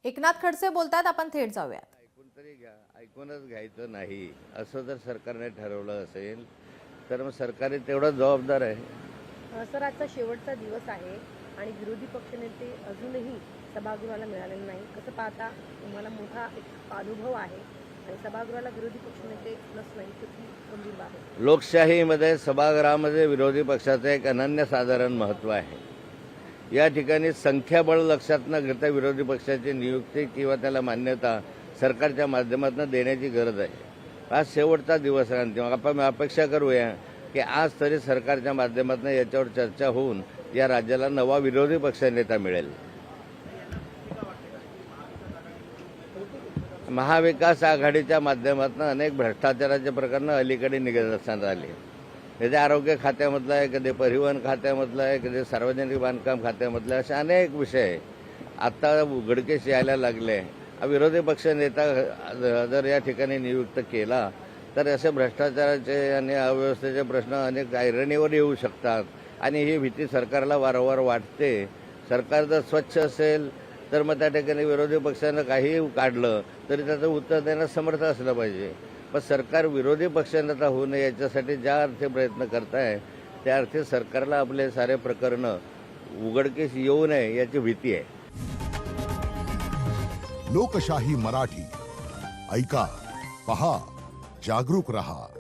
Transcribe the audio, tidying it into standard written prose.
एकनाथ खडसे बोलतात, आपण थेट जाऊयात. ऐकून तरी घ्या. ऐकूनच घ्यायचं नाही असं जर सरकारने ठरवलं असेल तर मग सरकारने तेवढा जबाबदार आहे. सर, आजचा शेवटचा दिवस आहे आणि विरोधी पक्षनेते अजूनही सभागृहाला मिळालेले नाही. कसं पाहता? तुम्हाला मोठा एक अनुभव आहे आणि सभागृहाला विरोधी पक्षनेते नसणं ही किती गंभीर बाब आहे. लोकशाहीमध्ये सभागृहामध्ये विरोधी पक्षाचं एक अनन्यसाधारण महत्त्व आहे. या ठिकाणी संख्याबळ लक्षात न घेता विरोधी पक्षाची नियुक्ती किंवा त्याला मान्यता सरकारच्या माध्यमातून देण्याची गरज आहे. आज शेवटचा दिवस आहे. अंतिम आपण अपेक्षा करूया की आज तरी सरकारच्या माध्यमातून याच्यावर चर्चा होऊन या राज्याला नवा विरोधी पक्षनेता मिळेल. महाविकास आघाडीच्या माध्यमातून अनेक भ्रष्टाचाराचे प्रकरण अलीकडे निदर्शनास आले. कधी आरोग्य खात्यामधलं आहे, कधी परिवहन खात्यामधलं आहे, कधी सार्वजनिक बांधकाम खात्यामधलं, असे अनेक विषय आता उघडकीस यायला लागले. विरोधी पक्षनेता जर या ठिकाणी नियुक्त केला तर असे भ्रष्टाचाराचे आणि अव्यवस्थेचे प्रश्न अनेक ऐरणीवर येऊ शकतात आणि ही भीती सरकारला वारंवार वाटते. सरकार जर स्वच्छ असेल तर मग त्या ठिकाणी विरोधी पक्षानं काहीही काढलं तरी त्याचं उत्तर देण्यास समर्थ असलं पाहिजे. पण सरकार विरोधी पक्षनेता होऊ नये याच्यासाठी ज्या अर्थी प्रयत्न करत आहे त्या अर्थी सरकारला आपले सारे प्रकरणं उघडकीस येऊ नये याची भीती आहे. लोकशाही मराठी ऐका, पहा, जागरूक रहा.